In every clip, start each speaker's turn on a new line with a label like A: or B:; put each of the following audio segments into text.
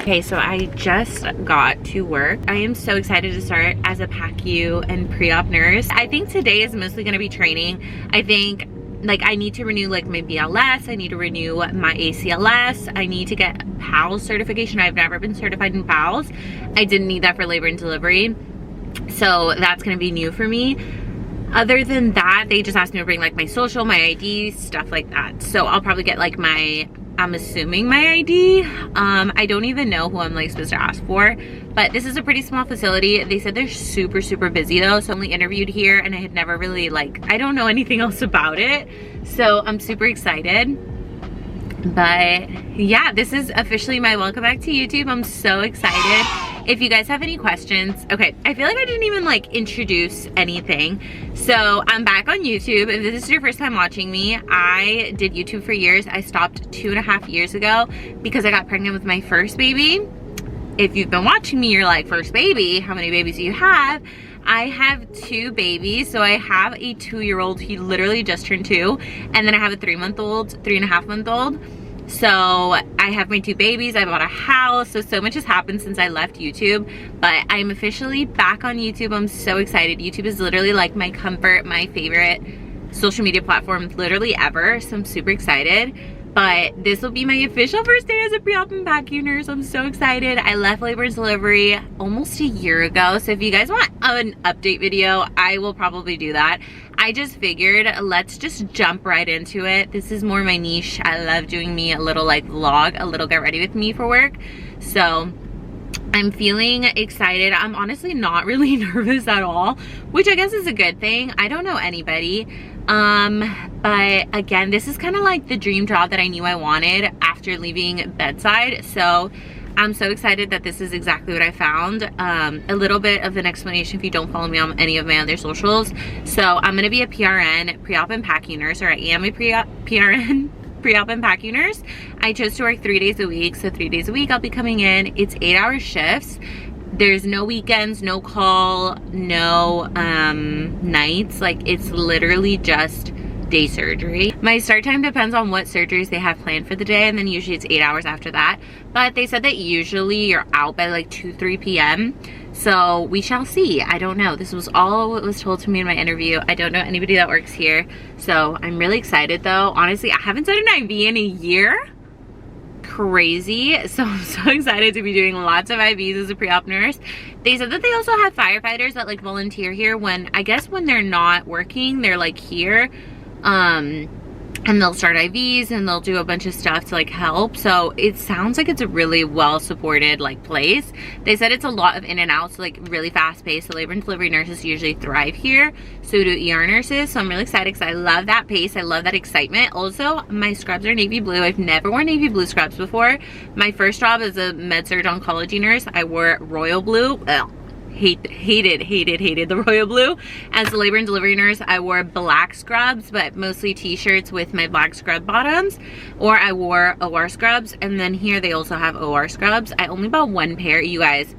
A: Okay, so I just got to work. I am so excited to start as a PACU and pre-op nurse. I think today is mostly gonna be training. I think like I need to renew like my BLS, I need to renew my ACLS, I need to get PALS certification. I've never been certified in PALS. I didn't need that for labor and delivery. So that's gonna be new for me. Other than that, they just asked me to bring like my social, my ID, stuff like that. So I'll probably get like my, I'm assuming my ID. I don't even know who I'm like supposed to ask for, but this is a pretty small facility. They said they're super, super busy though. So I only interviewed here and I had never really like, I don't know anything else about it. So I'm super excited. But yeah, this is officially my welcome back to YouTube. I'm so excited. If you guys have any questions, okay, I feel like I didn't even like introduce anything. So I'm back on YouTube. If this is your first time watching me, I did YouTube for years. I stopped 2.5 years ago because I got pregnant with my first baby. If you've been watching me, you're like, first baby, how many babies do you have? I have 2 babies. So I have a 2-year-old, he literally just turned 2. And then I have a 3.5-month-old. So I have my 2 babies, I bought a house, so much has happened since I left YouTube, but I'm officially back on YouTube. I'm so excited. YouTube is literally like my comfort, my favorite social media platform literally ever, so I'm super excited. But this will be my official first day as a pre-op and PACU nurse. I'm so excited. I left labor and delivery almost a year ago. So if you guys want an update video, I will probably do that. I just figured let's just jump right into it. This is more my niche. I love doing me a little like vlog, a little get ready with me for work. So I'm feeling excited. I'm honestly not really nervous at all, which I guess is a good thing. I don't know anybody. But again, this is kind of like the dream job that I knew I wanted after leaving bedside. So I'm so excited that this is exactly what I found. A little bit of an explanation if you don't follow me on any of my other socials. So I'm going to be a PRN, pre-op and PACU nurse, or I am a PRN, pre-op and PACU nurse. I chose to work 3 days a week. So 3 days a week I'll be coming in. It's 8-hour shifts. There's no weekends, no call, no nights. Like it's literally just day surgery. My start time depends on what surgeries they have planned for the day, and then usually it's 8 hours after that. But they said that usually you're out by like 2-3 p.m. So we shall see. I don't know. This was all what was told to me in my interview. I don't know anybody that works here. So I'm really excited though. Honestly, I haven't done an IV in a year. Crazy. So I'm so excited to be doing lots of IVs as a pre-op nurse. They said that they also have firefighters that like volunteer here when, I guess when they're not working, they're like here. And they'll start IVs and they'll do a bunch of stuff to like help. So it sounds like it's a really well supported like place. They said it's a lot of in and out, so like really fast paced. So labor and delivery nurses usually thrive here. So do ER nurses. So I'm really excited because I love that pace. I love that excitement. Also, my scrubs are navy blue. I've never worn navy blue scrubs before. My first job as a med-surg oncology nurse, I wore royal blue. Ugh. Hated the royal blue. As a labor and delivery nurse, I wore black scrubs, but mostly t-shirts with my black scrub bottoms, or I wore OR scrubs. And then here they also have OR scrubs. I only bought 1 pair. You guys,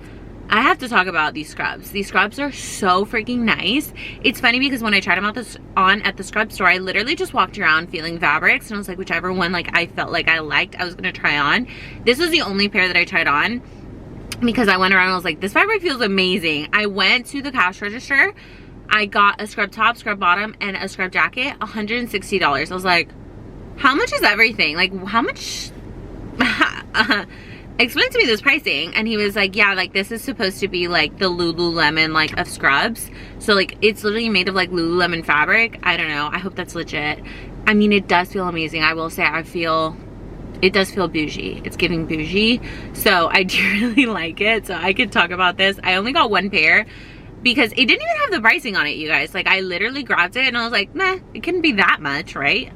A: I have to talk about these scrubs. These scrubs are so freaking nice. It's funny because when I tried them on at the scrub store, I literally just walked around feeling fabrics, and I was like, whichever one like I felt like I liked, I was gonna try on. This was the only pair that I tried on, because I went around and I was like, this fabric feels amazing. I went to the cash register. I got a scrub top, scrub bottom, and a scrub jacket, $160. I was like, how much is everything? Like, how much? explained to me this pricing, and he was like, yeah, like this is supposed to be like the Lululemon like of scrubs. So like it's literally made of like Lululemon fabric. I don't know, I hope that's legit. I mean, it does feel amazing. I will say it does feel bougie. It's giving bougie. So I do really like it. So I could talk about this. I only got one pair because it didn't even have the pricing on it, you guys. Like I literally grabbed it and I was like, meh, it couldn't be that much, right?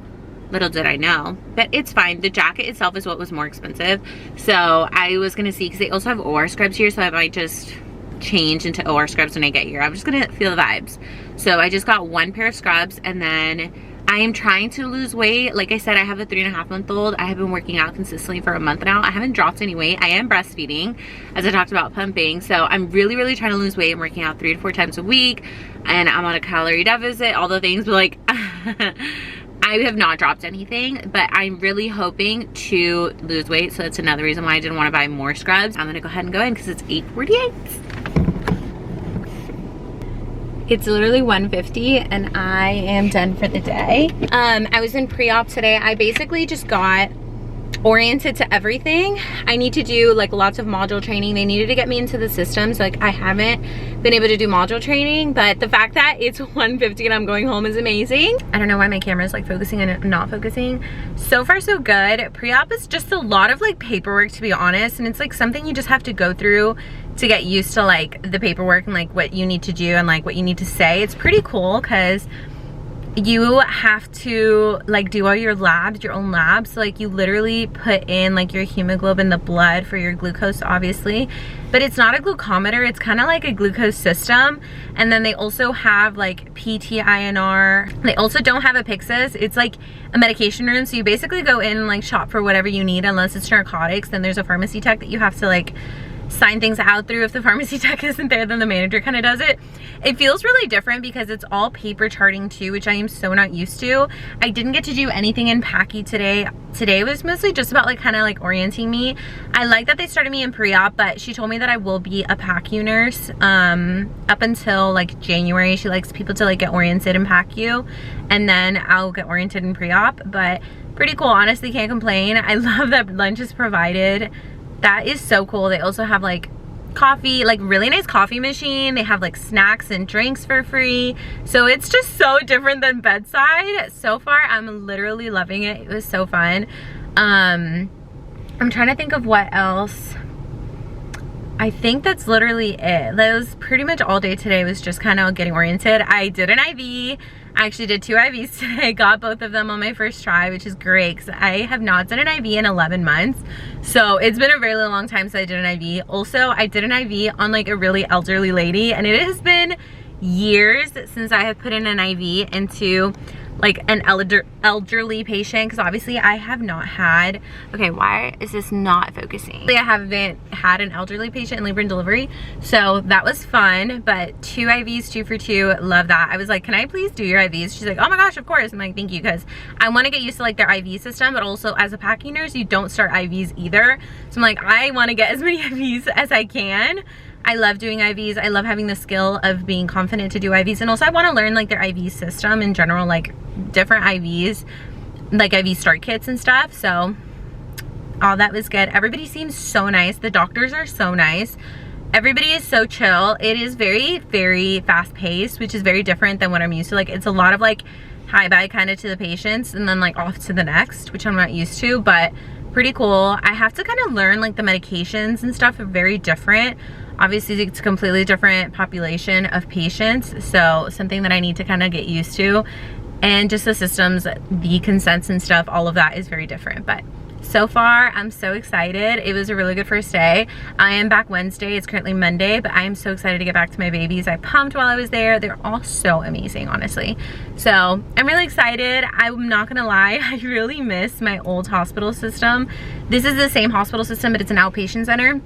A: Little did I know, but it's fine. The jacket itself is what was more expensive. So I was gonna see, because they also have OR scrubs here, so I might just change into OR scrubs when I get here. I'm just gonna feel the vibes. So I just got one pair of scrubs, and then I am trying to lose weight. Like I said, I have a 3.5-month-old. I have been working out consistently for a month now. I haven't dropped any weight. I am breastfeeding, as I talked about, pumping. So I'm really, really trying to lose weight. I'm working out 3 to 4 times a week, and I'm on a calorie deficit, all the things, but like, I have not dropped anything, but I'm really hoping to lose weight. So that's another reason why I didn't want to buy more scrubs. I'm gonna go ahead and go in because it's 8:48. It's literally 1:50 and I am done for the day. I was in pre-op today. I basically just got oriented to everything. I need to do like lots of module training. They needed to get me into the systems. Like I haven't been able to do module training, but the fact that it's 1:50 and I'm going home is amazing. I don't know why my camera is like focusing and not focusing. So far so good. Pre-op is just a lot of like paperwork, to be honest, and it's like something you just have to go through to get used to like the paperwork and like what you need to do and like what you need to say. It's pretty cool because you have to like do all your labs, your own labs. So like you literally put in like your hemoglobin, the blood for your glucose, obviously, but it's not a glucometer. It's kind of like a glucose system. And then they also have like PT-INR. They also don't have a Pyxis. It's like a medication room. So you basically go in and like shop for whatever you need, unless it's narcotics. Then there's a pharmacy tech that you have to like sign things out through. If the pharmacy tech isn't there, then the manager kind of does it. It feels really different because it's all paper charting too, which I am so not used to. I didn't get to do anything in PACU today. Today was mostly just about like kind of like orienting me. I like that they started me in pre-op, but she told me that I will be a PACU nurse up until like January. She likes people to like get oriented in PACU, and then I'll get oriented in pre-op. But pretty cool, honestly, can't complain. I love that lunch is provided. That is so cool. They also have like coffee, like really nice coffee machine. They have like snacks and drinks for free. So it's just so different than bedside. So far, I'm literally loving it. It was so fun. I'm trying to think of what else. I think that's literally it. That was pretty much all day today, was just kind of getting oriented. I did an IV. I actually did 2 IVs today. Got both of them on my first try, which is great because I have not done an IV in 11 months. So it's been a very long time since I did an IV. Also, I did an IV on like a really elderly lady, and it has been years since I have put in an IV into like an elderly patient, because obviously I have not had, okay, why is this not focusing? I haven't had an elderly patient in labor and delivery, so that was fun. But 2 IVs, 2 for 2, love that. I was like, can I please do your IVs? She's like, oh my gosh, of course. I'm like, thank you, because I want to get used to like their IV system, but also as a PACU nurse, you don't start IVs either. So I'm like, I want to get as many IVs as I can. I love doing IVs. I love having the skill of being confident to do IVs. And also I want to learn like their IV system in general, like different IVs, like IV start kits and stuff. So all that was good. Everybody seems so nice. The doctors are so nice. Everybody is so chill. It is very, very fast paced, which is very different than what I'm used to. Like it's a lot of like hi bye kind of to the patients and then like off to the next, which I'm not used to, but pretty cool. I have to kind of learn like the medications and stuff are very different. Obviously it's a completely different population of patients, so something that I need to kind of get used to. And just the systems, the consents and stuff, all of that is very different. But so far, I'm so excited. It was a really good first day. I am back Wednesday. It's currently Monday, but I am so excited to get back to my babies. I pumped while I was there. They're all so amazing, honestly. So I'm really excited. I'm not gonna lie, I really miss my old hospital system. This is the same hospital system, but it's an outpatient center.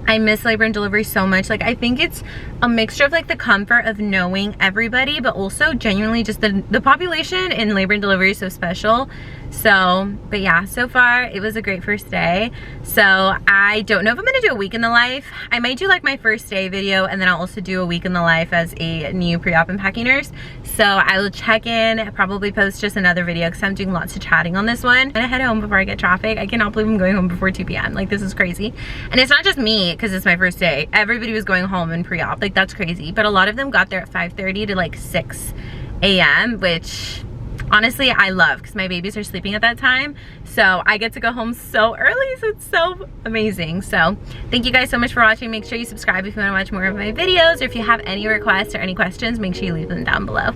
A: I miss labor and delivery so much. Like, I think it's a mixture of like the comfort of knowing everybody, but also genuinely just the population in labor and delivery is so special. So, but yeah, so far it was a great first day. So I don't know if I'm gonna do a week in the life. I might do like my first day video, and then I'll also do a week in the life as a new pre-op and packing nurse. So I will check in, probably post just another video because I'm doing lots of chatting on this one. I'm gonna head home before I get traffic. I cannot believe I'm going home before 2 p.m. Like, this is crazy. And it's not just me because it's my first day. Everybody was going home in pre-op. Like, that's crazy. But a lot of them got there at 5:30 to like 6 a.m., which honestly I love because my babies are sleeping at that time. So I get to go home so early, so it's so amazing. So thank you guys so much for watching. Make sure you subscribe if you want to watch more of my videos, or if you have any requests or any questions, make sure you leave them down below.